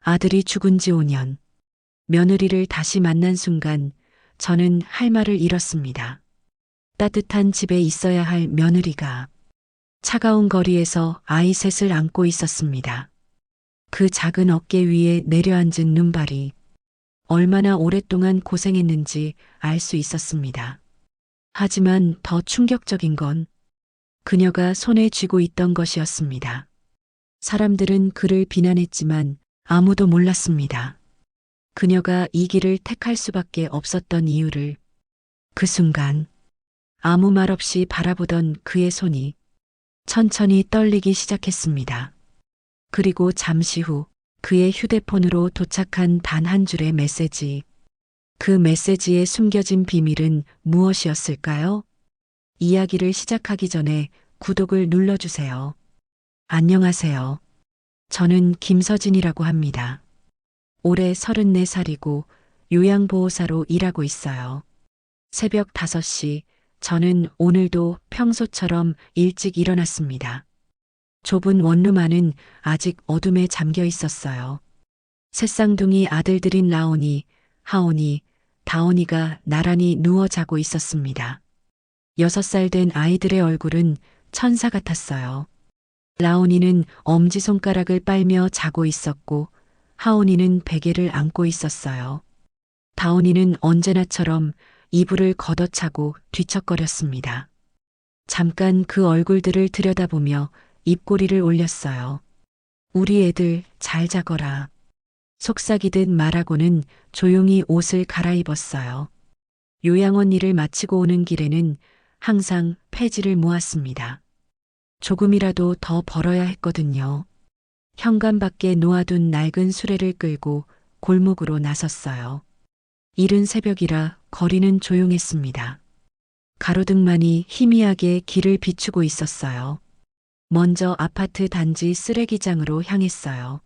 아들이 죽은 지 5년. 며느리를 다시 만난 순간 저는 할 말을 잃었습니다. 따뜻한 집에 있어야 할 며느리가 차가운 거리에서 아이 셋을 안고 있었습니다. 그 작은 어깨 위에 내려앉은 눈발이 얼마나 오랫동안 고생했는지 알 수 있었습니다. 하지만 더 충격적인 건 그녀가 손에 쥐고 있던 것이었습니다. 사람들은 그를 비난했지만 아무도 몰랐습니다. 그녀가 이 길을 택할 수밖에 없었던 이유를. 그 순간 아무 말 없이 바라보던 그의 손이 천천히 떨리기 시작했습니다. 그리고 잠시 후 그의 휴대폰으로 도착한 단 한 줄의 메시지. 그 메시지에 숨겨진 비밀은 무엇이었을까요? 이야기를 시작하기 전에 구독을 눌러주세요. 안녕하세요. 저는 김서진이라고 합니다. 올해 34살이고 요양보호사로 일하고 있어요. 새벽 5시 저는 오늘도 평소처럼 일찍 일어났습니다. 좁은 원룸 안은 아직 어둠에 잠겨 있었어요. 새쌍둥이 아들들인 라온이, 하온이, 다온이가 나란히 누워 자고 있었습니다. 6살 된 아이들의 얼굴은 천사 같았어요. 라온이는 엄지손가락을 빨며 자고 있었고 하온이는 베개를 안고 있었어요. 다온이는 언제나처럼 이불을 걷어차고 뒤척거렸습니다. 잠깐 그 얼굴들을 들여다보며 입꼬리를 올렸어요. 우리 애들 잘 자거라. 속삭이듯 말하고는 조용히 옷을 갈아입었어요. 요양원 일을 마치고 오는 길에는 항상 폐지를 모았습니다. 조금이라도 더 벌어야 했거든요. 현관 밖에 놓아둔 낡은 수레를 끌고 골목으로 나섰어요. 이른 새벽이라 거리는 조용했습니다. 가로등만이 희미하게 길을 비추고 있었어요. 먼저 아파트 단지 쓰레기장으로 향했어요.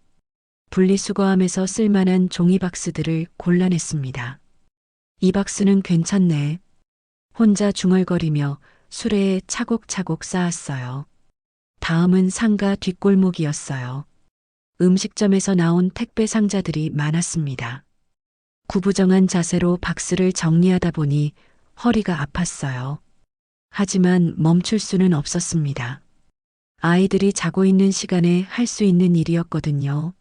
분리수거함에서 쓸만한 종이박스들을 골라냈습니다. 이 박스는 괜찮네. 혼자 중얼거리며 수레에 차곡차곡 쌓았어요. 다음은 상가 뒷골목이었어요. 음식점에서 나온 택배 상자들이 많았습니다. 구부정한 자세로 박스를 정리하다 보니 허리가 아팠어요. 하지만 멈출 수는 없었습니다. 아이들이 자고 있는 시간에 할 수 있는 일이었거든요.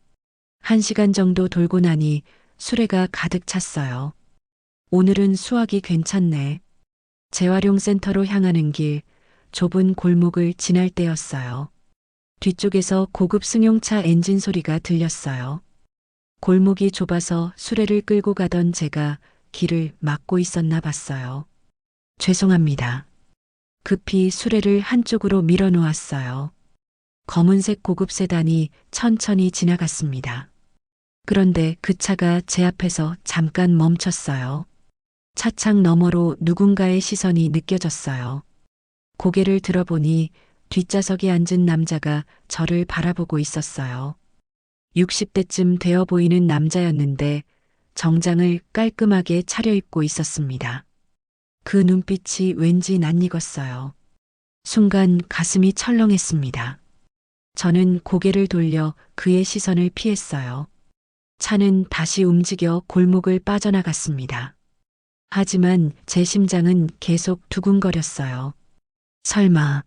1시간 정도 돌고 나니 수레가 가득 찼어요. 오늘은 수확이 괜찮네. 재활용센터로 향하는 길, 좁은 골목을 지날 때였어요. 뒤쪽에서 고급 승용차 엔진 소리가 들렸어요. 골목이 좁아서 수레를 끌고 가던 제가 길을 막고 있었나 봤어요. 죄송합니다. 급히 수레를 한쪽으로 밀어 놓았어요. 검은색 고급 세단이 천천히 지나갔습니다. 그런데 그 차가 제 앞에서 잠깐 멈췄어요. 차창 너머로 누군가의 시선이 느껴졌어요. 고개를 들어보니 뒷좌석에 앉은 남자가 저를 바라보고 있었어요. 60대쯤 되어 보이는 남자였는데 정장을 깔끔하게 차려입고 있었습니다. 그 눈빛이 왠지 낯익었어요. 순간 가슴이 철렁했습니다. 저는 고개를 돌려 그의 시선을 피했어요. 차는 다시 움직여 골목을 빠져나갔습니다. 하지만 제 심장은 계속 두근거렸어요. 설마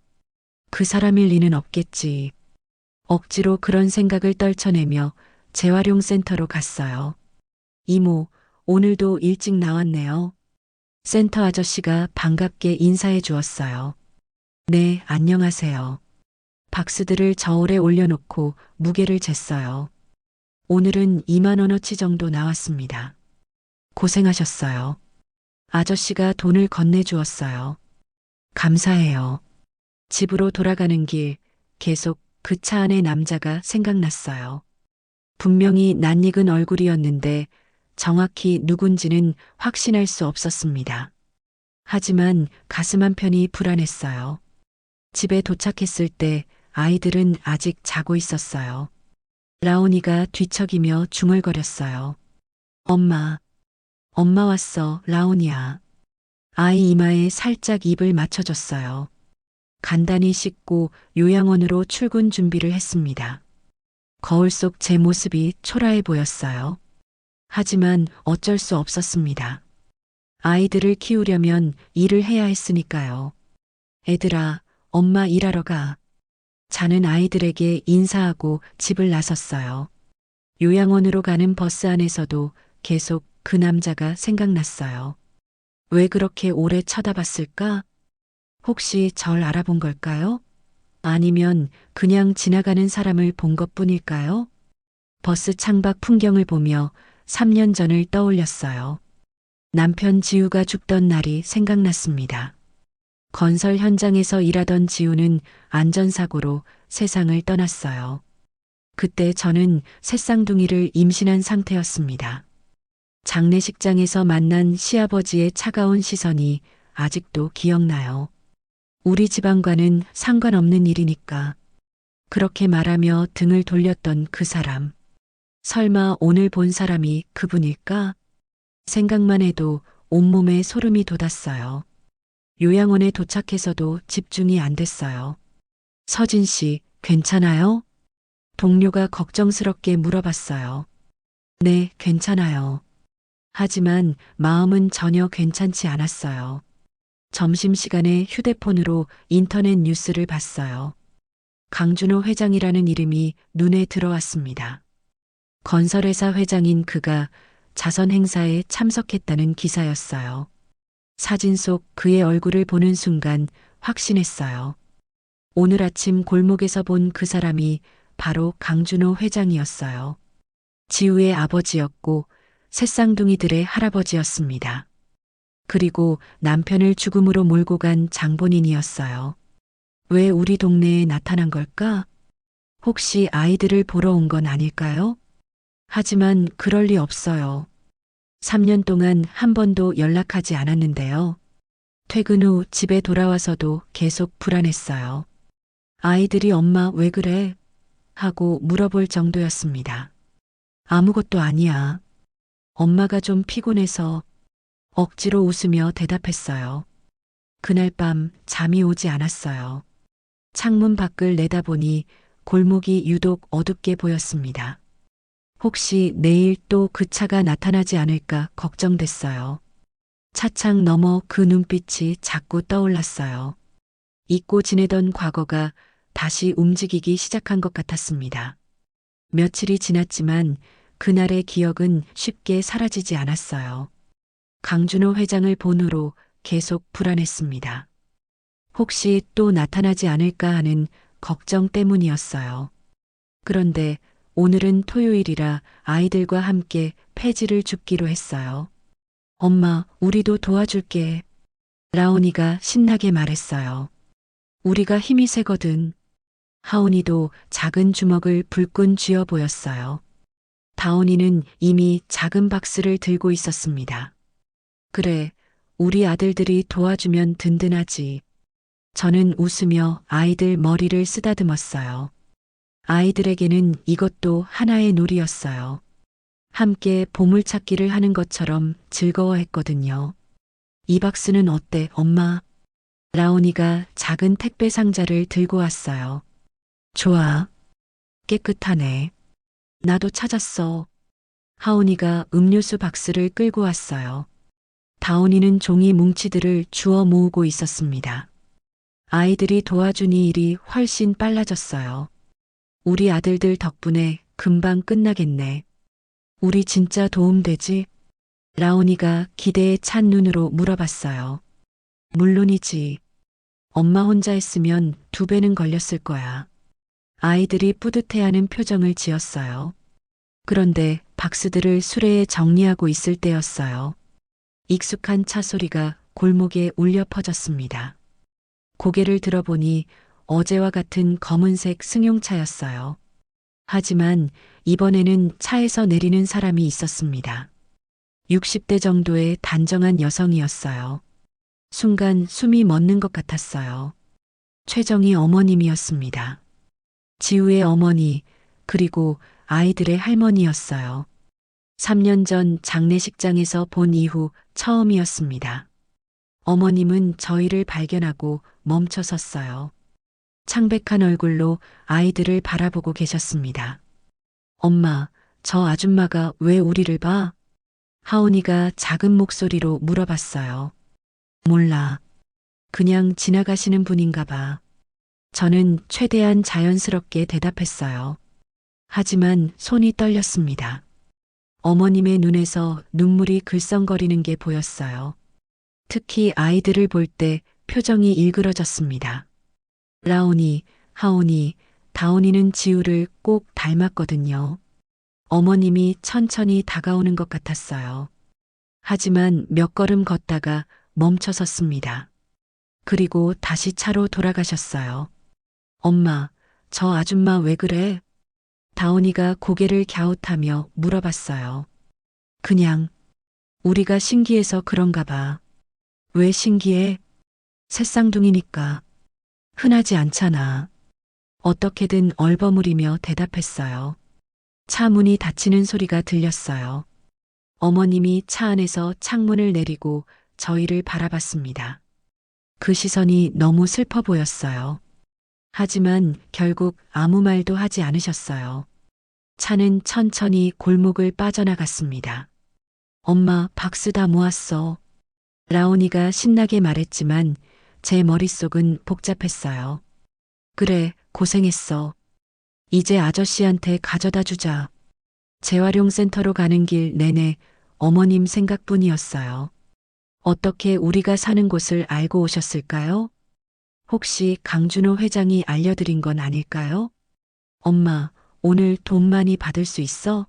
그 사람일 리는 없겠지. 억지로 그런 생각을 떨쳐내며 재활용센터로 갔어요. 이모, 오늘도 일찍 나왔네요. 센터 아저씨가 반갑게 인사해 주었어요. 네, 안녕하세요. 박스들을 저울에 올려놓고 무게를 쟀어요. 오늘은 2만 원어치 정도 나왔습니다. 고생하셨어요. 아저씨가 돈을 건네주었어요. 감사해요. 집으로 돌아가는 길 계속 그 차 안의 남자가 생각났어요. 분명히 낯익은 얼굴이었는데 정확히 누군지는 확신할 수 없었습니다. 하지만 가슴 한편이 불안했어요. 집에 도착했을 때 아이들은 아직 자고 있었어요. 라온이가 뒤척이며 중얼거렸어요. 엄마, 엄마 왔어, 라온이야. 아이 이마에 살짝 입을 맞춰줬어요. 간단히 씻고 요양원으로 출근 준비를 했습니다. 거울 속 제 모습이 초라해 보였어요. 하지만 어쩔 수 없었습니다. 아이들을 키우려면 일을 해야 했으니까요. 애들아, 엄마 일하러 가. 자는 아이들에게 인사하고 집을 나섰어요. 요양원으로 가는 버스 안에서도 계속 그 남자가 생각났어요. 왜 그렇게 오래 쳐다봤을까? 혹시 절 알아본 걸까요? 아니면 그냥 지나가는 사람을 본 것뿐일까요? 버스 창밖 풍경을 보며 3년 전을 떠올렸어요. 남편 지우가 죽던 날이 생각났습니다. 건설 현장에서 일하던 지우는 안전사고로 세상을 떠났어요. 그때 저는 새쌍둥이를 임신한 상태였습니다. 장례식장에서 만난 시아버지의 차가운 시선이 아직도 기억나요. 우리 집안과는 상관없는 일이니까. 그렇게 말하며 등을 돌렸던 그 사람. 설마 오늘 본 사람이 그분일까? 생각만 해도 온몸에 소름이 돋았어요. 요양원에 도착해서도 집중이 안 됐어요. 서진 씨, 괜찮아요? 동료가 걱정스럽게 물어봤어요. 네, 괜찮아요. 하지만 마음은 전혀 괜찮지 않았어요. 점심시간에 휴대폰으로 인터넷 뉴스를 봤어요. 강준호 회장이라는 이름이 눈에 들어왔습니다. 건설회사 회장인 그가 자선 행사에 참석했다는 기사였어요. 사진 속 그의 얼굴을 보는 순간 확신했어요. 오늘 아침 골목에서 본 그 사람이 바로 강준호 회장이었어요. 지우의 아버지였고 새쌍둥이들의 할아버지였습니다. 그리고 남편을 죽음으로 몰고 간 장본인이었어요. 왜 우리 동네에 나타난 걸까? 혹시 아이들을 보러 온 건 아닐까요? 하지만 그럴 리 없어요. 3년 동안 한 번도 연락하지 않았는데요. 퇴근 후 집에 돌아와서도 계속 불안했어요. 아이들이 엄마 왜 그래? 하고 물어볼 정도였습니다. 아무것도 아니야. 엄마가 좀 피곤해서 억지로 웃으며 대답했어요. 그날 밤 잠이 오지 않았어요. 창문 밖을 내다보니 골목이 유독 어둡게 보였습니다. 혹시 내일 또 그 차가 나타나지 않을까 걱정됐어요. 차창 너머 그 눈빛이 자꾸 떠올랐어요. 잊고 지내던 과거가 다시 움직이기 시작한 것 같았습니다. 며칠이 지났지만 그날의 기억은 쉽게 사라지지 않았어요. 강준호 회장을 본 후로 계속 불안했습니다. 혹시 또 나타나지 않을까 하는 걱정 때문이었어요. 그런데 오늘은 토요일이라 아이들과 함께 폐지를 줍기로 했어요. 엄마, 우리도 도와줄게. 라온이가 신나게 말했어요. 우리가 힘이 세거든. 하온이도 작은 주먹을 불끈 쥐어 보였어요. 다온이는 이미 작은 박스를 들고 있었습니다. 그래, 우리 아들들이 도와주면 든든하지. 저는 웃으며 아이들 머리를 쓰다듬었어요. 아이들에게는 이것도 하나의 놀이였어요. 함께 보물찾기를 하는 것처럼 즐거워했거든요. 이 박스는 어때, 엄마? 라온이가 작은 택배 상자를 들고 왔어요. 좋아. 깨끗하네. 나도 찾았어. 하온이가 음료수 박스를 끌고 왔어요. 다온이는 종이 뭉치들을 주워 모으고 있었습니다. 아이들이 도와준 이 일이 훨씬 빨라졌어요. 우리 아들들 덕분에 금방 끝나겠네. 우리 진짜 도움되지? 라온이가 기대에 찬 눈으로 물어봤어요. 물론이지. 엄마 혼자 했으면 2배는 걸렸을 거야. 아이들이 뿌듯해하는 표정을 지었어요. 그런데 박스들을 수레에 정리하고 있을 때였어요. 익숙한 차 소리가 골목에 울려 퍼졌습니다. 고개를 들어보니 어제와 같은 검은색 승용차였어요. 하지만 이번에는 차에서 내리는 사람이 있었습니다. 60대 정도의 단정한 여성이었어요. 순간 숨이 멎는 것 같았어요. 최정희 어머님이었습니다. 지우의 어머니, 그리고 아이들의 할머니였어요. 3년 전 장례식장에서 본 이후 처음이었습니다. 어머님은 저희를 발견하고 멈춰 섰어요. 창백한 얼굴로 아이들을 바라보고 계셨습니다. 엄마, 저 아줌마가 왜 우리를 봐? 하온이가 작은 목소리로 물어봤어요. 몰라. 그냥 지나가시는 분인가 봐. 저는 최대한 자연스럽게 대답했어요. 하지만 손이 떨렸습니다. 어머님의 눈에서 눈물이 글썽거리는 게 보였어요. 특히 아이들을 볼 때 표정이 일그러졌습니다. 라온이, 하온이, 다온이는 지우를 꼭 닮았거든요. 어머님이 천천히 다가오는 것 같았어요. 하지만 몇 걸음 걷다가 멈춰 섰습니다. 그리고 다시 차로 돌아가셨어요. 엄마, 저 아줌마 왜 그래? 다온이가 고개를 갸웃하며 물어봤어요. 그냥, 우리가 신기해서 그런가 봐. 왜 신기해? 새쌍둥이니까. 흔하지 않잖아. 어떻게든 얼버무리며 대답했어요. 차 문이 닫히는 소리가 들렸어요. 어머님이 차 안에서 창문을 내리고 저희를 바라봤습니다. 그 시선이 너무 슬퍼 보였어요. 하지만 결국 아무 말도 하지 않으셨어요. 차는 천천히 골목을 빠져나갔습니다. 엄마, 박스 다 모았어. 라온이가 신나게 말했지만 제 머릿속은 복잡했어요. 그래, 고생했어. 이제 아저씨한테 가져다 주자. 재활용센터로 가는 길 내내 어머님 생각뿐이었어요. 어떻게 우리가 사는 곳을 알고 오셨을까요? 혹시 강준호 회장이 알려드린 건 아닐까요? 엄마, 오늘 돈 많이 받을 수 있어?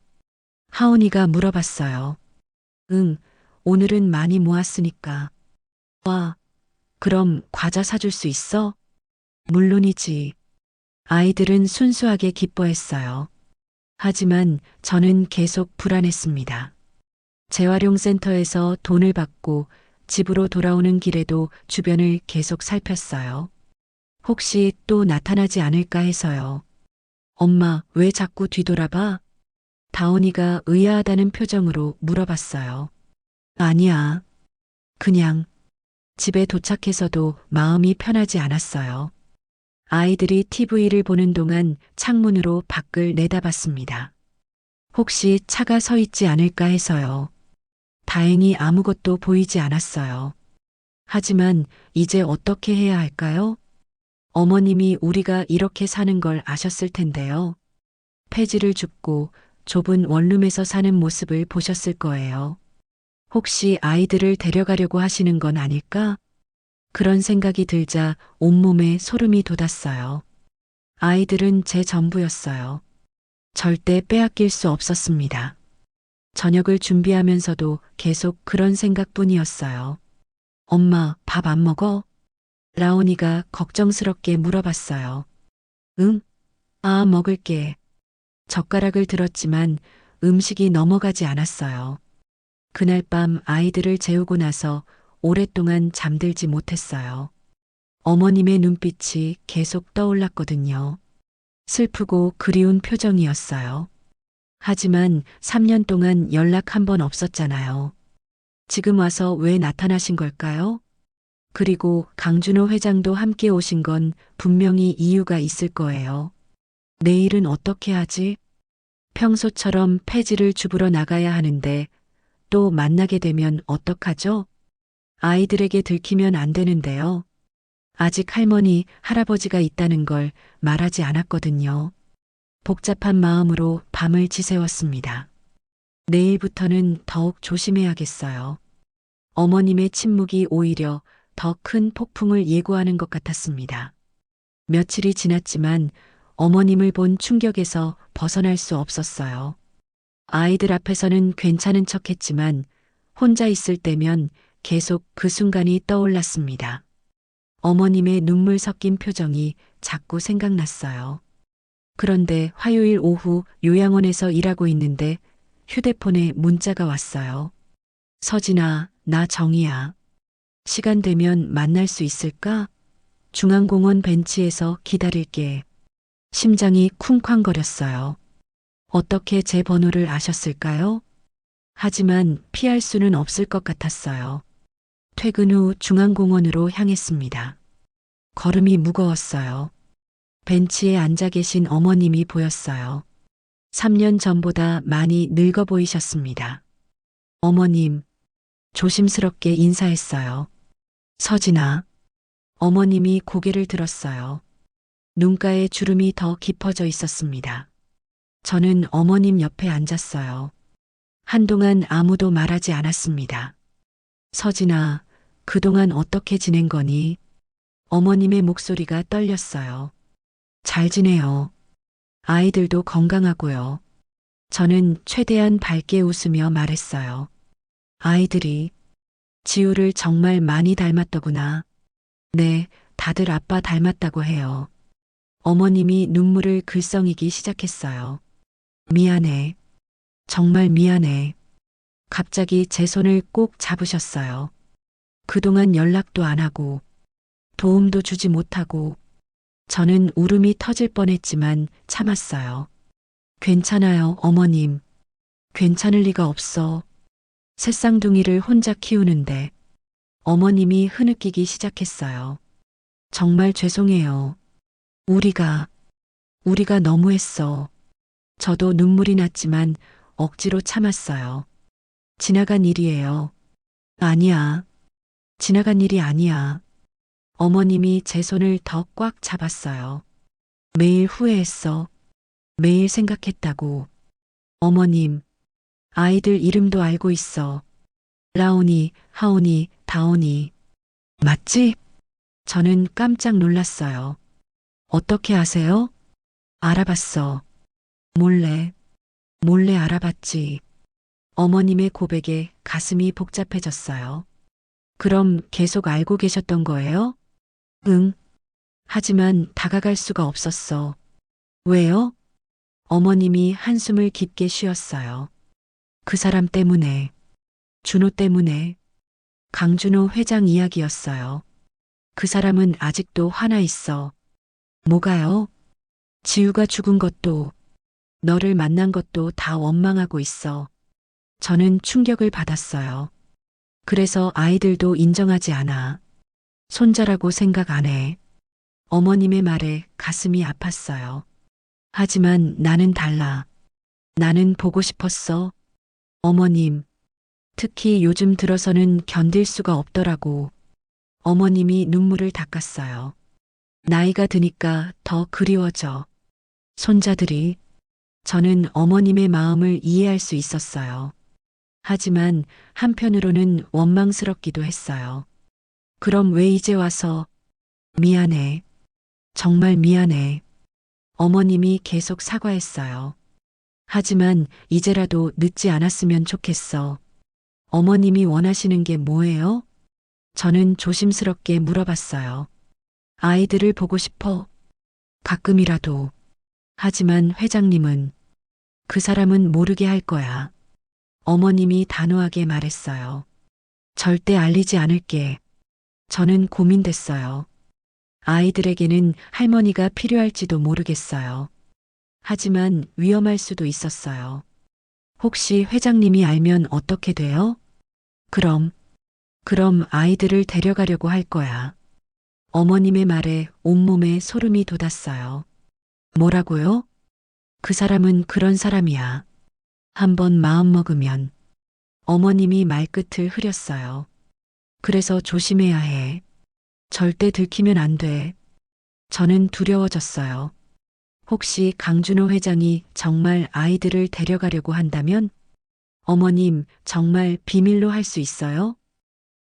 하온이가 물어봤어요. 응, 오늘은 많이 모았으니까. 와, 그럼 과자 사줄 수 있어? 물론이지. 아이들은 순수하게 기뻐했어요. 하지만 저는 계속 불안했습니다. 재활용센터에서 돈을 받고 집으로 돌아오는 길에도 주변을 계속 살폈어요. 혹시 또 나타나지 않을까 해서요. 엄마, 왜 자꾸 뒤돌아봐? 다온이가 의아하다는 표정으로 물어봤어요. 아니야. 그냥 집에 도착해서도 마음이 편하지 않았어요. 아이들이 TV를 보는 동안 창문으로 밖을 내다봤습니다. 혹시 차가 서 있지 않을까 해서요. 다행히 아무것도 보이지 않았어요. 하지만 이제 어떻게 해야 할까요? 어머님이 우리가 이렇게 사는 걸 아셨을 텐데요. 폐지를 줍고 좁은 원룸에서 사는 모습을 보셨을 거예요. 혹시 아이들을 데려가려고 하시는 건 아닐까? 그런 생각이 들자 온몸에 소름이 돋았어요. 아이들은 제 전부였어요. 절대 빼앗길 수 없었습니다. 저녁을 준비하면서도 계속 그런 생각뿐이었어요. 엄마, 밥 안 먹어? 라온이가 걱정스럽게 물어봤어요. 응? 아, 먹을게. 젓가락을 들었지만 음식이 넘어가지 않았어요. 그날 밤 아이들을 재우고 나서 오랫동안 잠들지 못했어요. 어머님의 눈빛이 계속 떠올랐거든요. 슬프고 그리운 표정이었어요. 하지만 3년 동안 연락 한 번 없었잖아요. 지금 와서 왜 나타나신 걸까요? 그리고 강준호 회장도 함께 오신 건 분명히 이유가 있을 거예요. 내일은 어떻게 하지? 평소처럼 폐지를 주부러 나가야 하는데 또 만나게 되면 어떡하죠? 아이들에게 들키면 안 되는데요. 아직 할머니, 할아버지가 있다는 걸 말하지 않았거든요. 복잡한 마음으로 밤을 지새웠습니다. 내일부터는 더욱 조심해야겠어요. 어머님의 침묵이 오히려 더 큰 폭풍을 예고하는 것 같았습니다. 며칠이 지났지만 어머님을 본 충격에서 벗어날 수 없었어요. 아이들 앞에서는 괜찮은 척 했지만 혼자 있을 때면 계속 그 순간이 떠올랐습니다. 어머님의 눈물 섞인 표정이 자꾸 생각났어요. 그런데 화요일 오후 요양원에서 일하고 있는데 휴대폰에 문자가 왔어요. 서진아, 나 정이야. 시간 되면 만날 수 있을까? 중앙공원 벤치에서 기다릴게. 심장이 쿵쾅거렸어요. 어떻게 제 번호를 아셨을까요? 하지만 피할 수는 없을 것 같았어요. 퇴근 후 중앙공원으로 향했습니다. 걸음이 무거웠어요. 벤치에 앉아 계신 어머님이 보였어요. 3년 전보다 많이 늙어 보이셨습니다. 어머님, 조심스럽게 인사했어요. 서진아. 어머님이 고개를 들었어요. 눈가에 주름이 더 깊어져 있었습니다. 저는 어머님 옆에 앉았어요. 한동안 아무도 말하지 않았습니다. 서진아, 그동안 어떻게 지낸 거니? 어머님의 목소리가 떨렸어요. 잘 지내요. 아이들도 건강하고요. 저는 최대한 밝게 웃으며 말했어요. 아이들이 지우를 정말 많이 닮았더구나. 네, 다들 아빠 닮았다고 해요. 어머님이 눈물을 글썽이기 시작했어요. 미안해. 정말 미안해. 갑자기 제 손을 꼭 잡으셨어요. 그동안 연락도 안 하고 도움도 주지 못하고 저는 울음이 터질 뻔했지만 참았어요. 괜찮아요, 어머님. 괜찮을 리가 없어. 새쌍둥이를 혼자 키우는데 어머님이 흐느끼기 시작했어요. 정말 죄송해요. 우리가 너무했어. 저도 눈물이 났지만 억지로 참았어요. 지나간 일이에요. 아니야. 지나간 일이 아니야. 어머님이 제 손을 더 꽉 잡았어요. 매일 후회했어. 매일 생각했다고. 어머님, 아이들 이름도 알고 있어. 라온이, 하온이, 다온이. 맞지? 저는 깜짝 놀랐어요. 어떻게 아세요? 알아봤어. 몰래 알아봤지. 어머님의 고백에 가슴이 복잡해졌어요. 그럼 계속 알고 계셨던 거예요? 응. 하지만 다가갈 수가 없었어. 왜요? 어머님이 한숨을 깊게 쉬었어요. 그 사람 때문에, 준호 때문에, 강준호 회장 이야기였어요. 그 사람은 아직도 화나 있어. 뭐가요? 지우가 죽은 것도, 너를 만난 것도 다 원망하고 있어. 저는 충격을 받았어요. 그래서 아이들도 인정하지 않아. 손자라고 생각 안 해. 어머님의 말에 가슴이 아팠어요. 하지만 나는 달라. 나는 보고 싶었어. 어머님, 특히 요즘 들어서는 견딜 수가 없더라고. 어머님이 눈물을 닦았어요. 나이가 드니까 더 그리워져. 손자들이. 저는 어머님의 마음을 이해할 수 있었어요. 하지만 한편으로는 원망스럽기도 했어요. 그럼 왜 이제 와서? 미안해. 정말 미안해. 어머님이 계속 사과했어요. 하지만 이제라도 늦지 않았으면 좋겠어. 어머님이 원하시는 게 뭐예요? 저는 조심스럽게 물어봤어요. 아이들을 보고 싶어. 가끔이라도. 하지만 회장님은 그 사람은 모르게 할 거야. 어머님이 단호하게 말했어요. 절대 알리지 않을게. 저는 고민됐어요. 아이들에게는 할머니가 필요할지도 모르겠어요. 하지만 위험할 수도 있었어요. 혹시 회장님이 알면 어떻게 돼요? 그럼 아이들을 데려가려고 할 거야. 어머님의 말에 온몸에 소름이 돋았어요. 뭐라고요? 그 사람은 그런 사람이야. 한번 마음먹으면. 어머님이 말끝을 흐렸어요. 그래서 조심해야 해. 절대 들키면 안 돼. 저는 두려워졌어요. 혹시 강준호 회장이 정말 아이들을 데려가려고 한다면? 어머님, 정말 비밀로 할 수 있어요?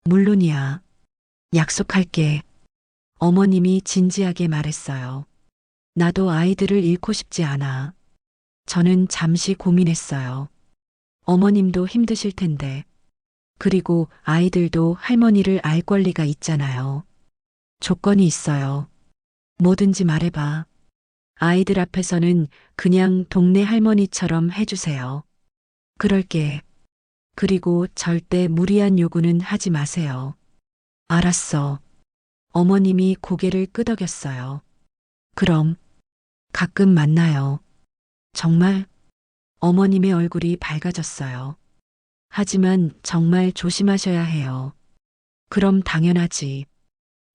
물론이야. 약속할게. 어머님이 진지하게 말했어요. 나도 아이들을 잃고 싶지 않아. 저는 잠시 고민했어요. 어머님도 힘드실 텐데. 그리고 아이들도 할머니를 알 권리가 있잖아요. 조건이 있어요. 뭐든지 말해봐. 아이들 앞에서는 그냥 동네 할머니처럼 해주세요. 그럴게. 그리고 절대 무리한 요구는 하지 마세요. 알았어. 어머님이 고개를 끄덕였어요. 그럼 가끔 만나요. 정말? 어머님의 얼굴이 밝아졌어요. 하지만 정말 조심하셔야 해요. 그럼 당연하지.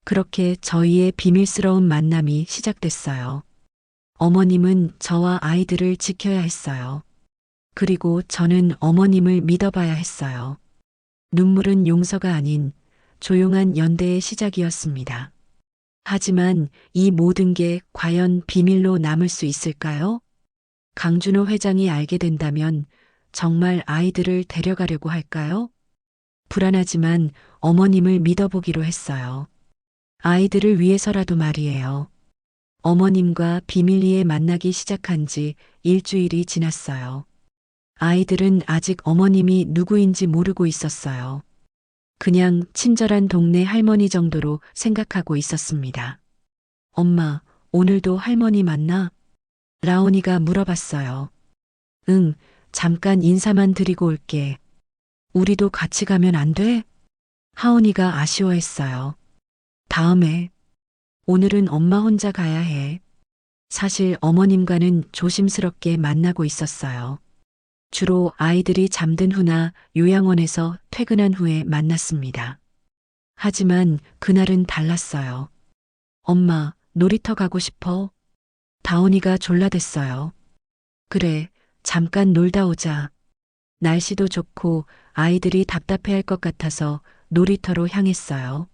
그렇게 저희의 비밀스러운 만남이 시작됐어요. 어머님은 저와 아이들을 지켜야 했어요. 그리고 저는 어머님을 믿어봐야 했어요. 눈물은 용서가 아닌 조용한 연대의 시작이었습니다. 하지만 이 모든 게 과연 비밀로 남을 수 있을까요? 강준호 회장이 알게 된다면 정말 아이들을 데려가려고 할까요? 불안하지만 어머님을 믿어보기로 했어요. 아이들을 위해서라도 말이에요. 어머님과 비밀리에 만나기 시작한 지 일주일이 지났어요. 아이들은 아직 어머님이 누구인지 모르고 있었어요. 그냥 친절한 동네 할머니 정도로 생각하고 있었습니다. 엄마, 오늘도 할머니 만나? 라온이가 물어봤어요. 응, 잠깐 인사만 드리고 올게. 우리도 같이 가면 안 돼? 하온이가 아쉬워했어요. 다음에, 오늘은 엄마 혼자 가야 해. 사실 어머님과는 조심스럽게 만나고 있었어요. 주로 아이들이 잠든 후나 요양원에서 퇴근한 후에 만났습니다. 하지만 그날은 달랐어요. 엄마, 놀이터 가고 싶어? 다온이가 졸라댔어요. 그래, 잠깐 놀다 오자. 날씨도 좋고 아이들이 답답해할 것 같아서 놀이터로 향했어요.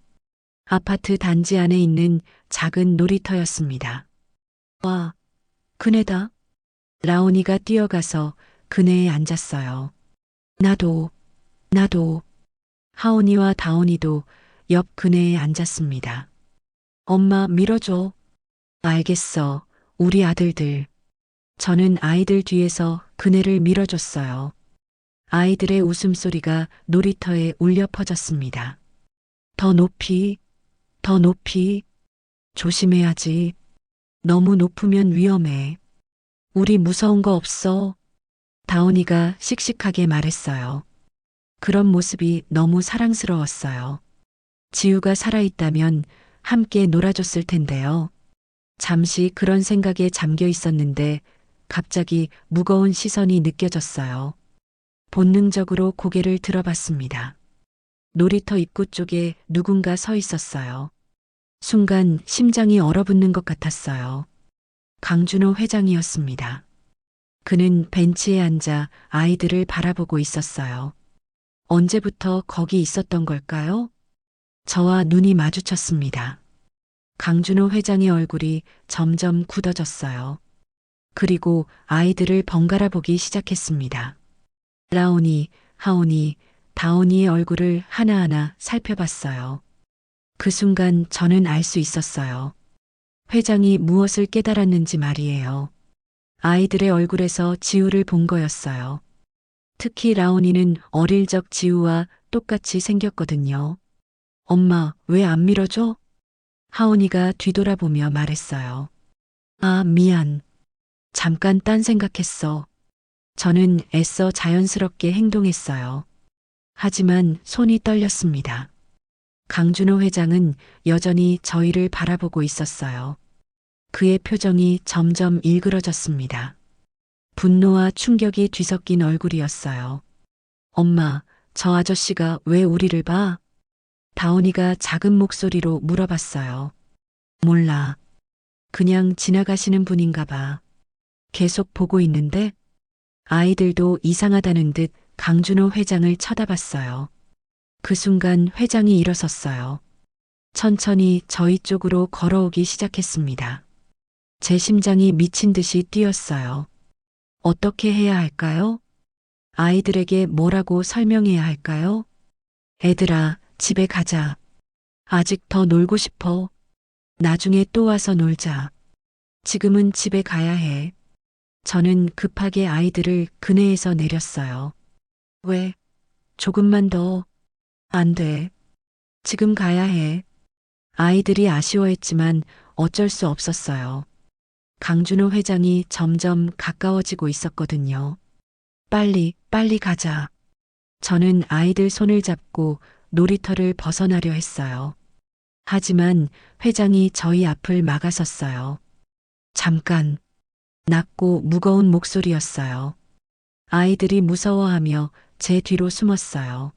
아파트 단지 안에 있는 작은 놀이터였습니다. 와, 그네다. 라온이가 뛰어가서 그네에 앉았어요. 나도. 하온이와 다온이도 옆 그네에 앉았습니다. 엄마 밀어줘. 알겠어, 우리 아들들. 저는 아이들 뒤에서 그네를 밀어줬어요. 아이들의 웃음소리가 놀이터에 울려 퍼졌습니다. 더 높이, 더 높이. 조심해야지. 너무 높으면 위험해. 우리 무서운 거 없어. 다온이가 씩씩하게 말했어요. 그런 모습이 너무 사랑스러웠어요. 지우가 살아있다면 함께 놀아줬을 텐데요. 잠시 그런 생각에 잠겨 있었는데 갑자기 무거운 시선이 느껴졌어요. 본능적으로 고개를 들어봤습니다. 놀이터 입구 쪽에 누군가 서 있었어요. 순간 심장이 얼어붙는 것 같았어요. 강준호 회장이었습니다. 그는 벤치에 앉아 아이들을 바라보고 있었어요. 언제부터 거기 있었던 걸까요? 저와 눈이 마주쳤습니다. 강준호 회장의 얼굴이 점점 굳어졌어요. 그리고 아이들을 번갈아 보기 시작했습니다. 라온이, 하온이, 다온이의 얼굴을 하나하나 살펴봤어요. 그 순간 저는 알 수 있었어요. 회장이 무엇을 깨달았는지 말이에요. 아이들의 얼굴에서 지우를 본 거였어요. 특히 라온이는 어릴 적 지우와 똑같이 생겼거든요. 엄마, 왜 안 밀어줘? 하온이가 뒤돌아보며 말했어요. 아, 미안. 잠깐 딴 생각했어. 저는 애써 자연스럽게 행동했어요. 하지만 손이 떨렸습니다. 강준호 회장은 여전히 저희를 바라보고 있었어요. 그의 표정이 점점 일그러졌습니다. 분노와 충격이 뒤섞인 얼굴이었어요. 엄마, 저 아저씨가 왜 우리를 봐? 다온이가 작은 목소리로 물어봤어요. 몰라. 그냥 지나가시는 분인가 봐. 계속 보고 있는데 아이들도 이상하다는 듯 강준호 회장을 쳐다봤어요. 그 순간 회장이 일어섰어요. 천천히 저희 쪽으로 걸어오기 시작했습니다. 제 심장이 미친 듯이 뛰었어요. 어떻게 해야 할까요? 아이들에게 뭐라고 설명해야 할까요? 애들아, 집에 가자. 아직 더 놀고 싶어. 나중에 또 와서 놀자. 지금은 집에 가야 해. 저는 급하게 아이들을 그네에서 내렸어요. 왜? 조금만 더. 안 돼. 지금 가야 해. 아이들이 아쉬워했지만 어쩔 수 없었어요. 강준호 회장이 점점 가까워지고 있었거든요. 빨리 가자. 저는 아이들 손을 잡고 놀이터를 벗어나려 했어요. 하지만 회장이 저희 앞을 막아섰어요. 잠깐. 낮고 무거운 목소리였어요. 아이들이 무서워하며 제 뒤로 숨었어요.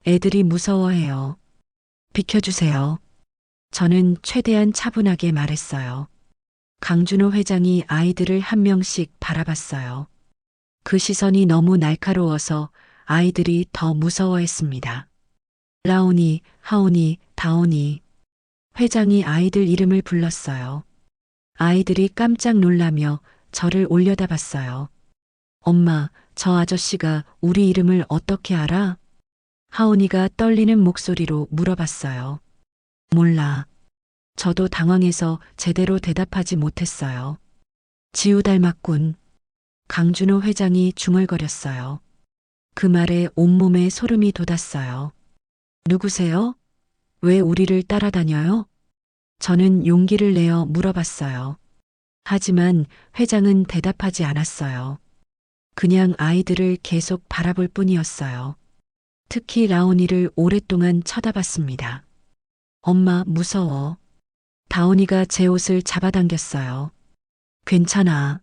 애들이 무서워해요. 비켜주세요. 저는 최대한 차분하게 말했어요. 강준호 회장이 아이들을 한 명씩 바라봤어요. 그 시선이 너무 날카로워서 아이들이 더 무서워했습니다. 라온이, 하온이, 다온이. 회장이 아이들 이름을 불렀어요. 아이들이 깜짝 놀라며 저를 올려다봤어요. 엄마, 저 아저씨가 우리 이름을 어떻게 알아? 하온이가 떨리는 목소리로 물어봤어요. 몰라. 저도 당황해서 제대로 대답하지 못했어요. 지우 닮았군. 강준호 회장이 중얼거렸어요. 그 말에 온몸에 소름이 돋았어요. 누구세요? 왜 우리를 따라다녀요? 저는 용기를 내어 물어봤어요. 하지만 회장은 대답하지 않았어요. 그냥 아이들을 계속 바라볼 뿐이었어요. 특히 라온이를 오랫동안 쳐다봤습니다. 엄마, 무서워. 다온이가 제 옷을 잡아당겼어요. 괜찮아.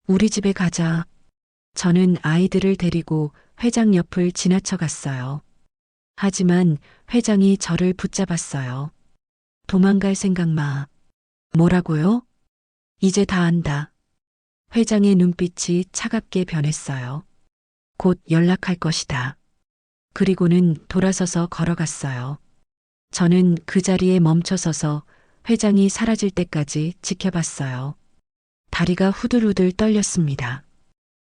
우리 집에 가자. 저는 아이들을 데리고 회장 옆을 지나쳐 갔어요. 하지만 회장이 저를 붙잡았어요. 도망갈 생각 마. 뭐라고요? 이제 다 안다. 회장의 눈빛이 차갑게 변했어요. 곧 연락할 것이다. 그리고는 돌아서서 걸어갔어요. 저는 그 자리에 멈춰서서 회장이 사라질 때까지 지켜봤어요. 다리가 후들후들 떨렸습니다.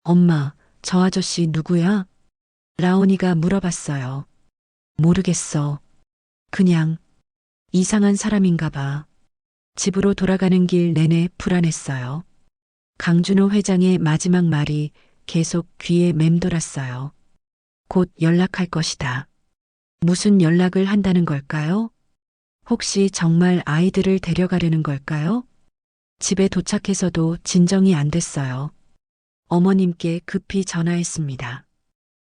엄마, 저 아저씨 누구야? 라온이가 물어봤어요. 모르겠어. 그냥 이상한 사람인가 봐. 집으로 돌아가는 길 내내 불안했어요. 강준호 회장의 마지막 말이 계속 귀에 맴돌았어요. 곧 연락할 것이다. 무슨 연락을 한다는 걸까요? 혹시 정말 아이들을 데려가려는 걸까요? 집에 도착해서도 진정이 안 됐어요. 어머님께 급히 전화했습니다.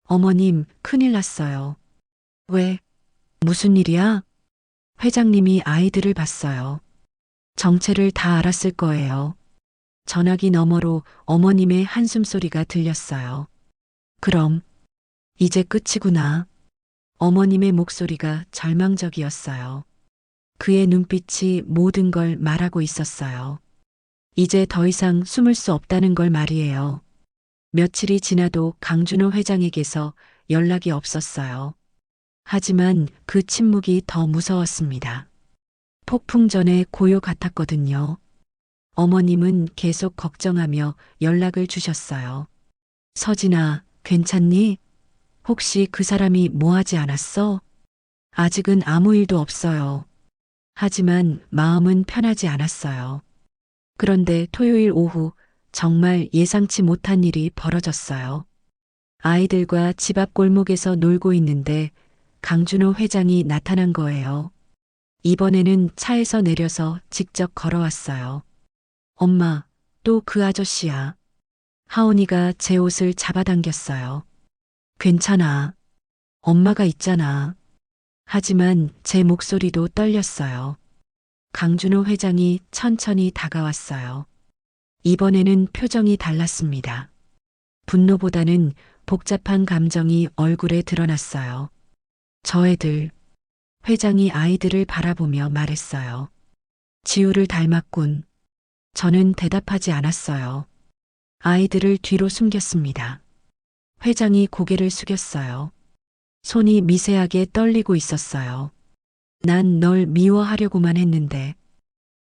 어머님, 큰일 났어요. 왜? 무슨 일이야? 회장님이 아이들을 봤어요. 정체를 다 알았을 거예요. 전화기 너머로 어머님의 한숨소리가 들렸어요. 그럼, 이제 끝이구나. 어머님의 목소리가 절망적이었어요. 그의 눈빛이 모든 걸 말하고 있었어요. 이제 더 이상 숨을 수 없다는 걸 말이에요. 며칠이 지나도 강준호 회장에게서 연락이 없었어요. 하지만 그 침묵이 더 무서웠습니다. 폭풍 전의 고요 같았거든요. 어머님은 계속 걱정하며 연락을 주셨어요. 서진아, 괜찮니? 혹시 그 사람이 뭐 하지 않았어? 아직은 아무 일도 없어요. 하지만 마음은 편하지 않았어요. 그런데 토요일 오후 정말 예상치 못한 일이 벌어졌어요. 아이들과 집 앞 골목에서 놀고 있는데 강준호 회장이 나타난 거예요. 이번에는 차에서 내려서 직접 걸어왔어요. 엄마, 또 그 아저씨야. 하온이가 제 옷을 잡아당겼어요. 괜찮아. 엄마가 있잖아. 하지만 제 목소리도 떨렸어요. 강준호 회장이 천천히 다가왔어요. 이번에는 표정이 달랐습니다. 분노보다는 복잡한 감정이 얼굴에 드러났어요. 저 애들. 회장이 아이들을 바라보며 말했어요. 지우를 닮았군. 저는 대답하지 않았어요. 아이들을 뒤로 숨겼습니다. 회장이 고개를 숙였어요. 손이 미세하게 떨리고 있었어요. 난 널 미워하려고만 했는데.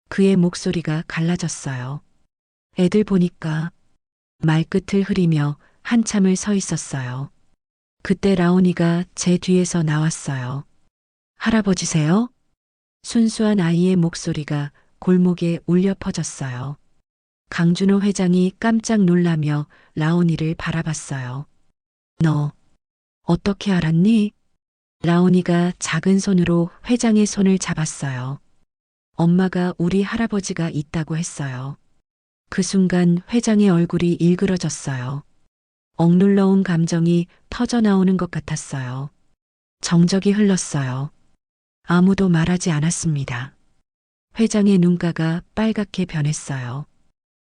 그의 목소리가 갈라졌어요. 애들 보니까 말끝을 흐리며 한참을 서 있었어요. 그때 라온이가 제 뒤에서 나왔어요. 할아버지세요? 순수한 아이의 목소리가 골목에 울려 퍼졌어요. 강준호 회장이 깜짝 놀라며 라온이를 바라봤어요. 너 어떻게 알았니? 라온이가 작은 손으로 회장의 손을 잡았어요. 엄마가 우리 할아버지가 있다고 했어요. 그 순간 회장의 얼굴이 일그러졌어요. 억눌러 온 감정이 터져나오는 것 같았어요. 정적이 흘렀어요. 아무도 말하지 않았습니다. 회장의 눈가가 빨갛게 변했어요.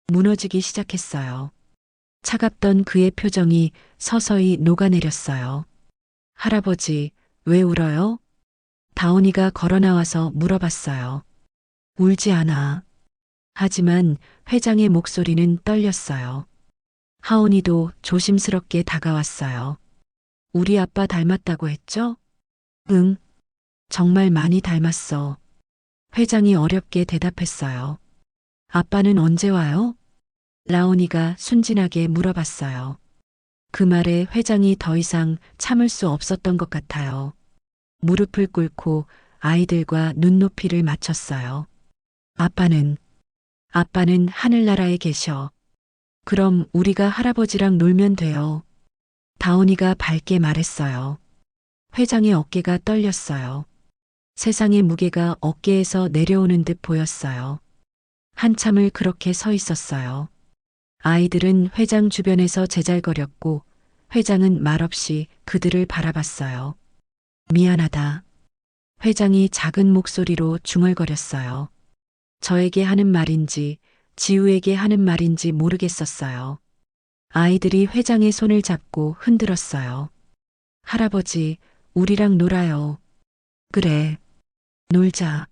무너지기 시작했어요. 차갑던 그의 표정이 서서히 녹아내렸어요. 할아버지, 왜 울어요? 다온이가 걸어 나와서 물어봤어요. 울지 않아. 하지만 회장의 목소리는 떨렸어요. 하온이도 조심스럽게 다가왔어요. 우리 아빠 닮았다고 했죠? 응, 정말 많이 닮았어. 회장이 어렵게 대답했어요. 아빠는 언제 와요? 라온이가 순진하게 물어봤어요. 그 말에 회장이 더 이상 참을 수 없었던 것 같아요. 무릎을 꿇고 아이들과 눈높이를 맞췄어요. 아빠는 하늘나라에 계셔. 그럼 우리가 할아버지랑 놀면 돼요. 다온이가 밝게 말했어요. 회장의 어깨가 떨렸어요. 세상의 무게가 어깨에서 내려오는 듯 보였어요. 한참을 그렇게 서 있었어요. 아이들은 회장 주변에서 제잘거렸고 회장은 말없이 그들을 바라봤어요. 미안하다. 회장이 작은 목소리로 중얼거렸어요. 저에게 하는 말인지 지우에게 하는 말인지 모르겠었어요. 아이들이 회장의 손을 잡고 흔들었어요. 할아버지, 우리랑 놀아요. 그래, 놀자.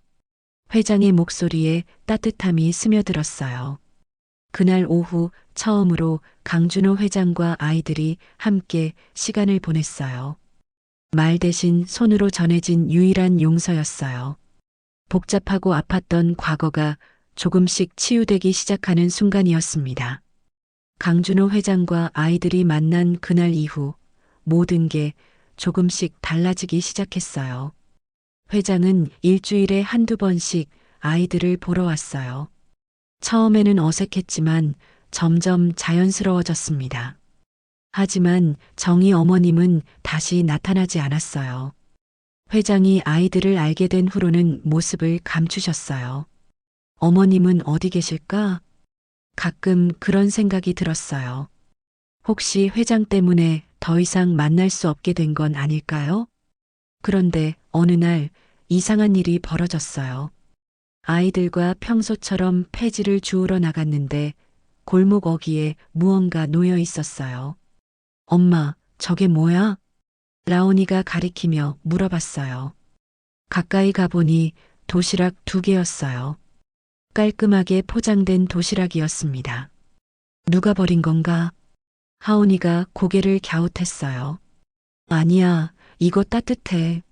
회장의 목소리에 따뜻함이 스며들었어요. 그날 오후 처음으로 강준호 회장과 아이들이 함께 시간을 보냈어요. 말 대신 손으로 전해진 유일한 용서였어요. 복잡하고 아팠던 과거가 조금씩 치유되기 시작하는 순간이었습니다. 강준호 회장과 아이들이 만난 그날 이후 모든 게 조금씩 달라지기 시작했어요. 회장은 일주일에 한두 번씩 아이들을 보러 왔어요. 처음에는 어색했지만 점점 자연스러워졌습니다. 하지만 정희 어머님은 다시 나타나지 않았어요. 회장이 아이들을 알게 된 후로는 모습을 감추셨어요. 어머님은 어디 계실까? 가끔 그런 생각이 들었어요. 혹시 회장 때문에 더 이상 만날 수 없게 된 건 아닐까요? 그런데 어느 날 이상한 일이 벌어졌어요. 아이들과 평소처럼 폐지를 주우러 나갔는데 골목 어귀에 무언가 놓여 있었어요. 엄마, 저게 뭐야? 라온이가 가리키며 물어봤어요. 가까이 가보니 도시락 2개였어요. 깔끔하게 포장된 도시락이었습니다. 누가 버린 건가? 하온이가 고개를 갸웃했어요. 아니야, 이거 따뜻해.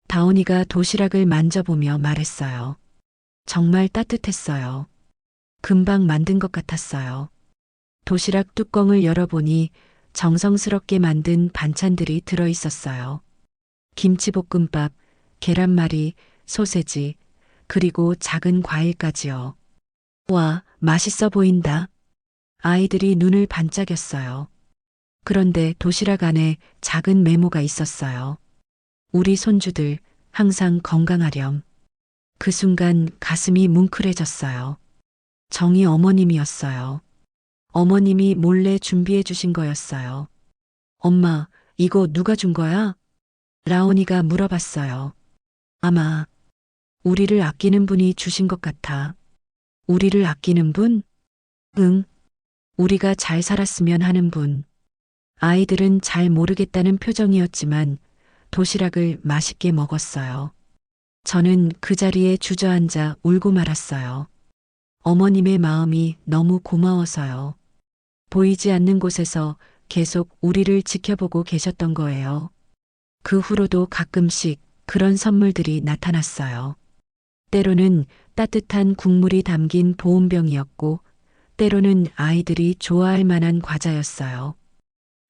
다온이가 도시락을 만져보며 말했어요. 정말 따뜻했어요. 금방 만든 것 같았어요. 도시락 뚜껑을 열어보니 정성스럽게 만든 반찬들이 들어 있었어요. 김치볶음밥, 계란말이, 소세지, 그리고 작은 과일까지요. 와, 맛있어 보인다. 아이들이 눈을 반짝였어요. 그런데 도시락 안에 작은 메모가 있었어요. 우리 손주들 항상 건강하렴. 그 순간 가슴이 뭉클해졌어요. 정희 어머님이었어요. 어머님이 몰래 준비해 주신 거였어요. 엄마, 이거 누가 준 거야? 라온이가 물어봤어요. 아마 우리를 아끼는 분이 주신 것 같아. 우리를 아끼는 분? 응, 우리가 잘 살았으면 하는 분. 아이들은 잘 모르겠다는 표정이었지만 도시락을 맛있게 먹었어요. 저는 그 자리에 주저앉아 울고 말았어요. 어머님의 마음이 너무 고마워서요. 보이지 않는 곳에서 계속 우리를 지켜보고 계셨던 거예요. 그 후로도 가끔씩 그런 선물들이 나타났어요. 때로는 따뜻한 국물이 담긴 보온병이었고, 때로는 아이들이 좋아할 만한 과자였어요.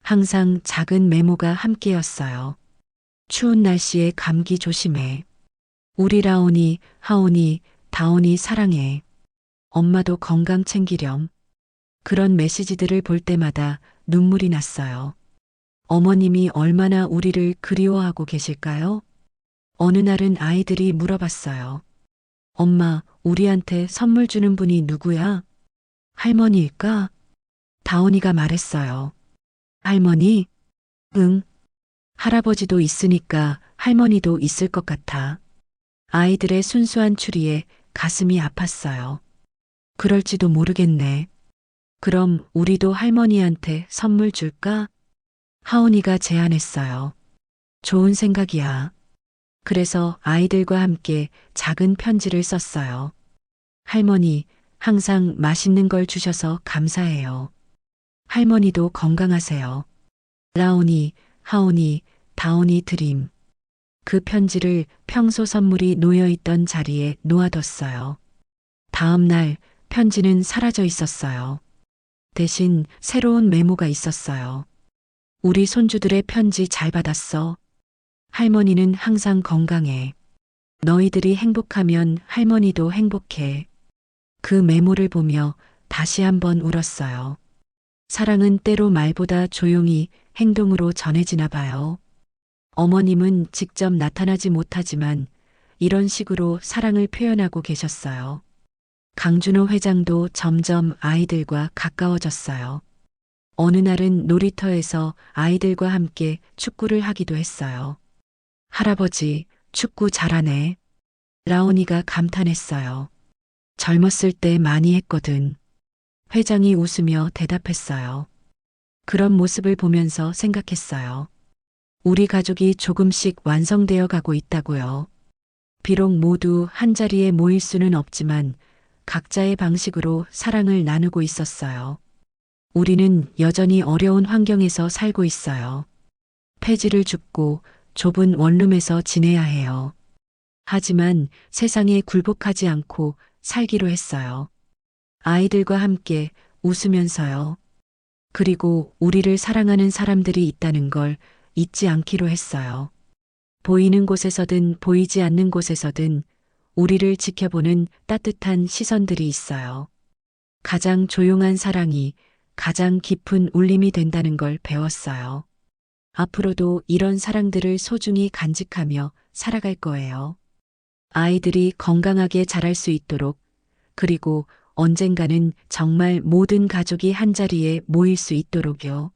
항상 작은 메모가 함께였어요. 추운 날씨에 감기 조심해. 우리 라온이, 하온이, 다온이 사랑해. 엄마도 건강 챙기렴. 그런 메시지들을 볼 때마다 눈물이 났어요. 어머님이 얼마나 우리를 그리워하고 계실까요? 어느 날은 아이들이 물어봤어요. 엄마, 우리한테 선물 주는 분이 누구야? 할머니일까? 다온이가 말했어요. 할머니? 응. 할아버지도 있으니까 할머니도 있을 것 같아. 아이들의 순수한 추리에 가슴이 아팠어요. 그럴지도 모르겠네. 그럼 우리도 할머니한테 선물 줄까? 하온이가 제안했어요. 좋은 생각이야. 그래서 아이들과 함께 작은 편지를 썼어요. 할머니, 항상 맛있는 걸 주셔서 감사해요. 할머니도 건강하세요. 라온이, 하온이, 다온이 드림. 그 편지를 평소 선물이 놓여있던 자리에 놓아뒀어요. 다음 날 편지는 사라져 있었어요. 대신 새로운 메모가 있었어요. 우리 손주들의 편지 잘 받았어. 할머니는 항상 건강해. 너희들이 행복하면 할머니도 행복해. 그 메모를 보며 다시 한번 울었어요. 사랑은 때로 말보다 조용히 행동으로 전해지나 봐요. 어머님은 직접 나타나지 못하지만 이런 식으로 사랑을 표현하고 계셨어요. 강준호 회장도 점점 아이들과 가까워졌어요. 어느 날은 놀이터에서 아이들과 함께 축구를 하기도 했어요. 할아버지, 축구 잘하네. 라온이가 감탄했어요. 젊었을 때 많이 했거든. 회장이 웃으며 대답했어요. 그런 모습을 보면서 생각했어요. 우리 가족이 조금씩 완성되어 가고 있다고요. 비록 모두 한자리에 모일 수는 없지만 각자의 방식으로 사랑을 나누고 있었어요. 우리는 여전히 어려운 환경에서 살고 있어요. 폐지를 줍고 좁은 원룸에서 지내야 해요. 하지만 세상에 굴복하지 않고 살기로 했어요. 아이들과 함께 웃으면서요. 그리고 우리를 사랑하는 사람들이 있다는 걸 잊지 않기로 했어요. 보이는 곳에서든 보이지 않는 곳에서든 우리를 지켜보는 따뜻한 시선들이 있어요. 가장 조용한 사랑이 가장 깊은 울림이 된다는 걸 배웠어요. 앞으로도 이런 사랑들을 소중히 간직하며 살아갈 거예요. 아이들이 건강하게 자랄 수 있도록, 그리고 언젠가는 정말 모든 가족이 한자리에 모일 수 있도록요.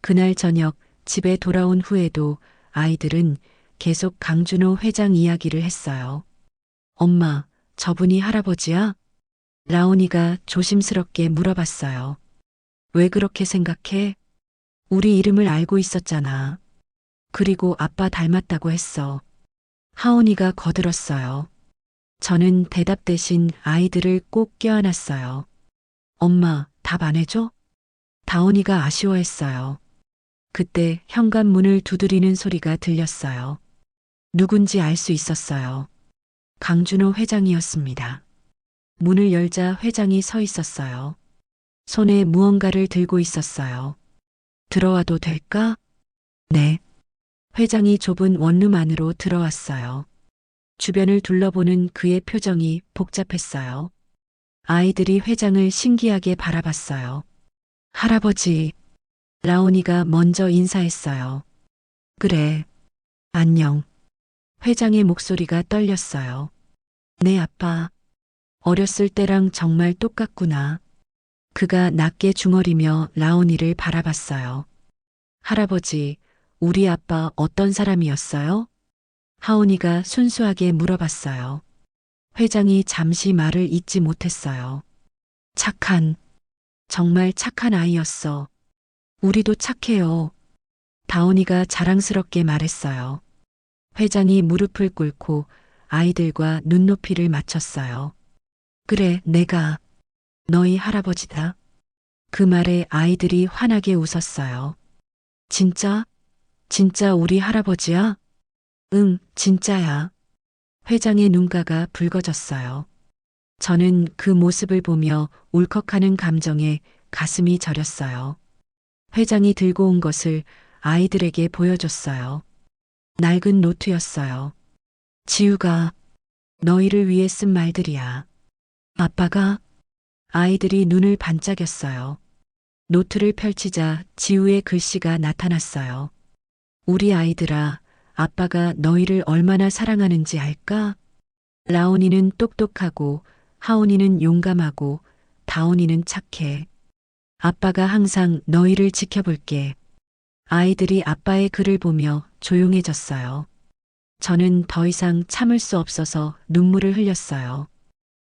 그날 저녁 집에 돌아온 후에도 아이들은 계속 강준호 회장 이야기를 했어요. 엄마, 저분이 할아버지야? 라온이가 조심스럽게 물어봤어요. 왜 그렇게 생각해? 우리 이름을 알고 있었잖아. 그리고 아빠 닮았다고 했어. 하온이가 거들었어요. 저는 대답 대신 아이들을 꼭 껴안았어요. 엄마, 답 안 해줘? 다온이가 아쉬워했어요. 그때 현관문을 두드리는 소리가 들렸어요. 누군지 알 수 있었어요. 강준호 회장이었습니다. 문을 열자 회장이 서 있었어요. 손에 무언가를 들고 있었어요. 들어와도 될까? 네. 회장이 좁은 원룸 안으로 들어왔어요. 주변을 둘러보는 그의 표정이 복잡했어요. 아이들이 회장을 신기하게 바라봤어요. 할아버지, 라온이가 먼저 인사했어요. 그래, 안녕. 회장의 목소리가 떨렸어요. 네, 아빠. 어렸을 때랑 정말 똑같구나. 그가 낮게 중얼이며 라온이를 바라봤어요. 할아버지, 우리 아빠 어떤 사람이었어요? 하온이가 순수하게 물어봤어요. 회장이 잠시 말을 잇지 못했어요. 착한, 정말 착한 아이였어. 우리도 착해요. 다온이가 자랑스럽게 말했어요. 회장이 무릎을 꿇고 아이들과 눈높이를 맞췄어요. 그래, 내가 너희 할아버지다. 그 말에 아이들이 환하게 웃었어요. 진짜? 진짜 우리 할아버지야? 응, 진짜야. 회장의 눈가가 붉어졌어요. 저는 그 모습을 보며 울컥하는 감정에 가슴이 저렸어요. 회장이 들고 온 것을 아이들에게 보여줬어요. 낡은 노트였어요. 지우가 너희를 위해 쓴 말들이야. 아빠가? 아이들이 눈을 반짝였어요. 노트를 펼치자 지우의 글씨가 나타났어요. 우리 아이들아, 아빠가 너희를 얼마나 사랑하는지 알까? 라온이는 똑똑하고, 하온이는 용감하고, 다온이는 착해. 아빠가 항상 너희를 지켜볼게. 아이들이 아빠의 글을 보며 조용해졌어요. 저는 더 이상 참을 수 없어서 눈물을 흘렸어요.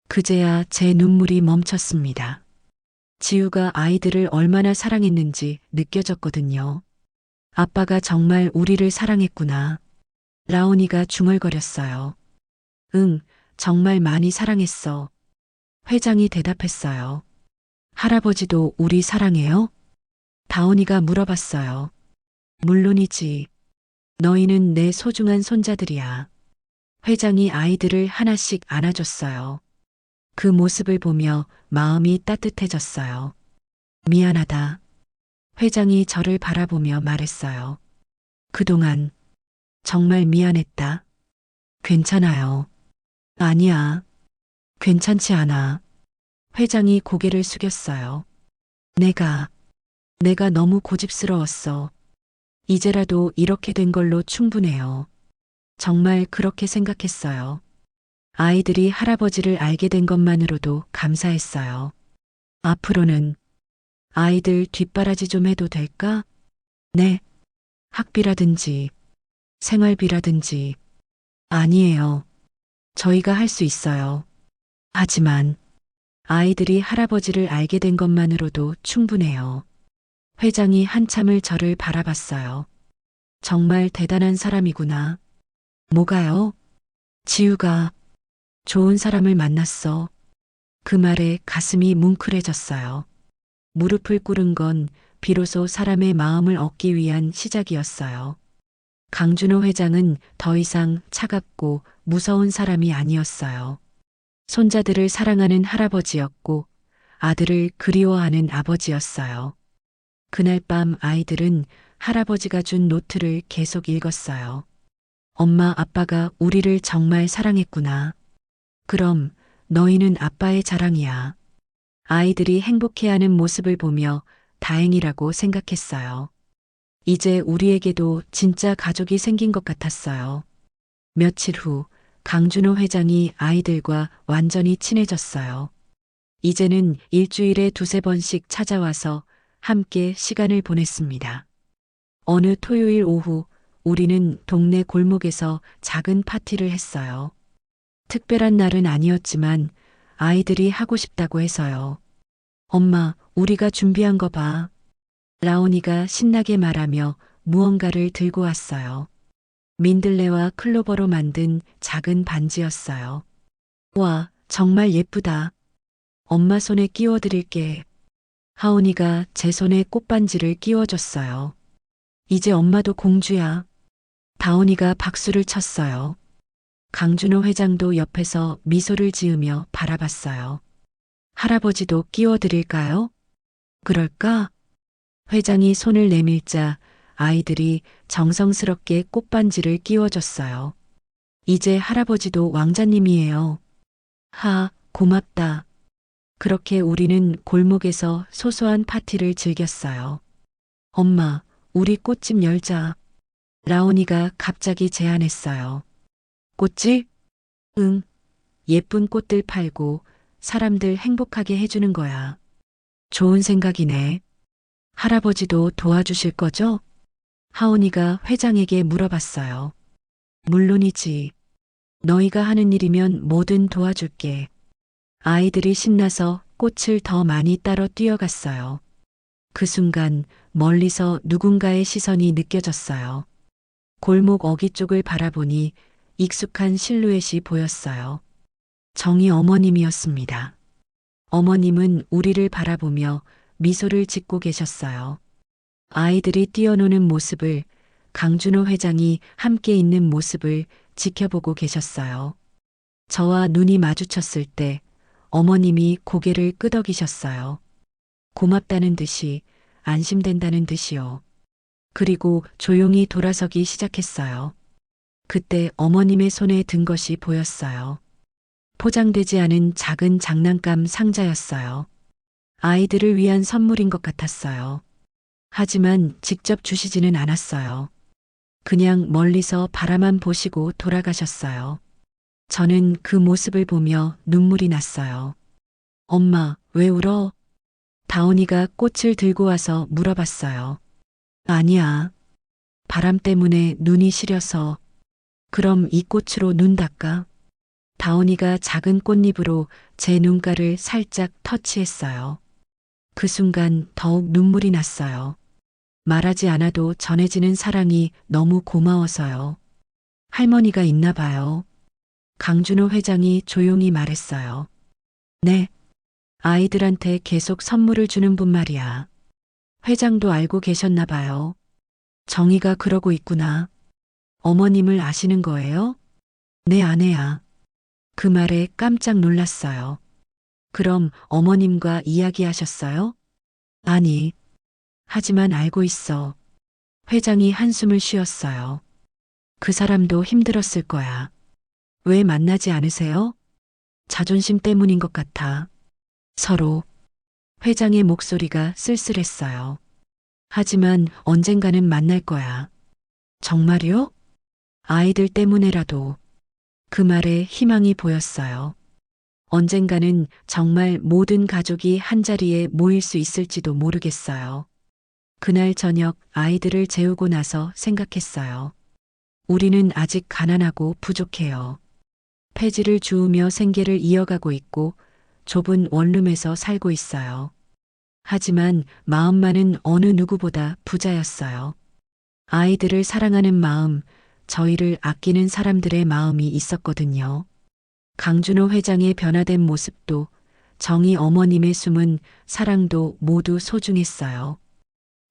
그제야 제 눈물이 멈췄습니다. 지우가 아이들을 얼마나 사랑했는지 느껴졌거든요. 아빠가 정말 우리를 사랑했구나. 라온이가 중얼거렸어요. 응, 정말 많이 사랑했어. 회장이 대답했어요. 할아버지도 우리 사랑해요? 다온이가 물어봤어요. 물론이지. 너희는 내 소중한 손자들이야. 회장이 아이들을 하나씩 안아줬어요. 그 모습을 보며 마음이 따뜻해졌어요. 미안하다. 회장이 저를 바라보며 말했어요. 그동안 정말 미안했다. 괜찮아요. 아니야. 괜찮지 않아. 회장이 고개를 숙였어요. 내가 너무 고집스러웠어. 이제라도 이렇게 된 걸로 충분해요. 정말 그렇게 생각했어요. 아이들이 할아버지를 알게 된 것만으로도 감사했어요. 앞으로는 아이들 뒷바라지 좀 해도 될까? 네. 학비라든지 생활비라든지. 아니에요. 저희가 할 수 있어요. 하지만 아이들이 할아버지를 알게 된 것만으로도 충분해요. 회장이 한참을 저를 바라봤어요. 정말 대단한 사람이구나. 뭐가요? 지우가 좋은 사람을 만났어. 그 말에 가슴이 뭉클해졌어요. 무릎을 꿇은 건 비로소 사람의 마음을 얻기 위한 시작이었어요. 강준호 회장은 더 이상 차갑고 무서운 사람이 아니었어요. 손자들을 사랑하는 할아버지였고 아들을 그리워하는 아버지였어요. 그날 밤 아이들은 할아버지가 준 노트를 계속 읽었어요. 엄마, 아빠가 우리를 정말 사랑했구나. 그럼 너희는 아빠의 자랑이야. 아이들이 행복해하는 모습을 보며 다행이라고 생각했어요. 이제 우리에게도 진짜 가족이 생긴 것 같았어요. 며칠 후 강준호 회장이 아이들과 완전히 친해졌어요. 이제는 일주일에 두세 번씩 찾아와서 함께 시간을 보냈습니다. 어느 토요일 오후 우리는 동네 골목에서 작은 파티를 했어요. 특별한 날은 아니었지만 아이들이 하고 싶다고 해서요. 엄마, 우리가 준비한 거 봐. 라온이가 신나게 말하며 무언가를 들고 왔어요. 민들레와 클로버로 만든 작은 반지였어요. 와, 정말 예쁘다. 엄마 손에 끼워드릴게. 하온이가 제 손에 꽃반지를 끼워줬어요. 이제 엄마도 공주야. 다온이가 박수를 쳤어요. 강준호 회장도 옆에서 미소를 지으며 바라봤어요. 할아버지도 끼워드릴까요? 그럴까? 회장이 손을 내밀자 아이들이 정성스럽게 꽃반지를 끼워줬어요. 이제 할아버지도 왕자님이에요. 고맙다. 그렇게 우리는 골목에서 소소한 파티를 즐겼어요. 엄마, 우리 꽃집 열자. 라온이가 갑자기 제안했어요. 꽃집? 응. 예쁜 꽃들 팔고 사람들 행복하게 해주는 거야. 좋은 생각이네. 할아버지도 도와주실 거죠? 하온이가 회장에게 물어봤어요. 물론이지. 너희가 하는 일이면 뭐든 도와줄게. 아이들이 신나서 꽃을 더 많이 따러 뛰어갔어요. 그 순간 멀리서 누군가의 시선이 느껴졌어요. 골목 어귀 쪽을 바라보니 익숙한 실루엣이 보였어요. 정희 어머님이었습니다. 어머님은 우리를 바라보며 미소를 짓고 계셨어요. 아이들이 뛰어노는 모습을, 강준호 회장이 함께 있는 모습을 지켜보고 계셨어요. 저와 눈이 마주쳤을 때 어머님이 고개를 끄덕이셨어요. 고맙다는 듯이, 안심된다는 듯이요. 그리고 조용히 돌아서기 시작했어요. 그때 어머님의 손에 든 것이 보였어요. 포장되지 않은 작은 장난감 상자였어요. 아이들을 위한 선물인 것 같았어요. 하지만 직접 주시지는 않았어요. 그냥 멀리서 바라만 보시고 돌아가셨어요. 저는 그 모습을 보며 눈물이 났어요. 엄마, 왜 울어? 다온이가 꽃을 들고 와서 물어봤어요. 아니야. 바람 때문에 눈이 시려서. 그럼 이 꽃으로 눈 닦아. 다온이가 작은 꽃잎으로 제 눈가를 살짝 터치했어요. 그 순간 더욱 눈물이 났어요. 말하지 않아도 전해지는 사랑이 너무 고마워서요. 할머니가 있나 봐요. 강준호 회장이 조용히 말했어요. 네. 아이들한테 계속 선물을 주는 분 말이야. 회장도 알고 계셨나 봐요. 정희가 그러고 있구나. 어머님을 아시는 거예요? 내 아내야. 그 말에 깜짝 놀랐어요. 그럼 어머님과 이야기하셨어요? 아니, 하지만 알고 있어. 회장이 한숨을 쉬었어요. 그 사람도 힘들었을 거야. 왜 만나지 않으세요? 자존심 때문인 것 같아. 서로. 회장의 목소리가 쓸쓸했어요. 하지만 언젠가는 만날 거야. 정말요? 아이들 때문에라도. 그 말에 희망이 보였어요. 언젠가는 정말 모든 가족이 한자리에 모일 수 있을지도 모르겠어요. 그날 저녁 아이들을 재우고 나서 생각했어요. 우리는 아직 가난하고 부족해요. 폐지를 주우며 생계를 이어가고 있고 좁은 원룸에서 살고 있어요. 하지만 마음만은 어느 누구보다 부자였어요. 아이들을 사랑하는 마음, 저희를 아끼는 사람들의 마음이 있었거든요. 강준호 회장의 변화된 모습도 정희 어머님의 숨은 사랑도 모두 소중했어요.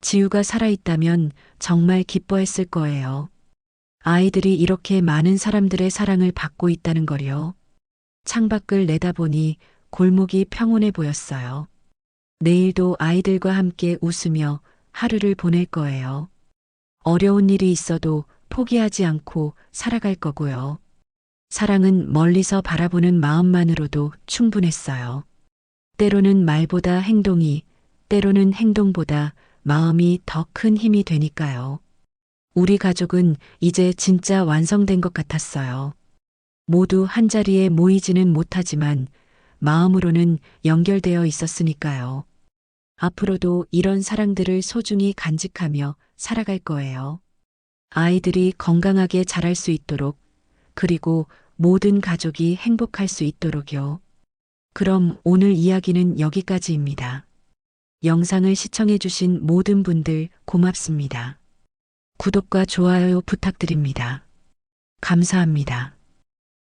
지우가 살아있다면 정말 기뻐했을 거예요. 아이들이 이렇게 많은 사람들의 사랑을 받고 있다는 걸요. 창밖을 내다보니 골목이 평온해 보였어요. 내일도 아이들과 함께 웃으며 하루를 보낼 거예요. 어려운 일이 있어도 포기하지 않고 살아갈 거고요. 사랑은 멀리서 바라보는 마음만으로도 충분했어요. 때로는 말보다 행동이, 때로는 행동보다 마음이 더 큰 힘이 되니까요. 우리 가족은 이제 진짜 완성된 것 같았어요. 모두 한자리에 모이지는 못하지만 마음으로는 연결되어 있었으니까요. 앞으로도 이런 사랑들을 소중히 간직하며 살아갈 거예요. 아이들이 건강하게 자랄 수 있도록, 그리고 모든 가족이 행복할 수 있도록요. 그럼 오늘 이야기는 여기까지입니다. 영상을 시청해주신 모든 분들 고맙습니다. 구독과 좋아요 부탁드립니다. 감사합니다.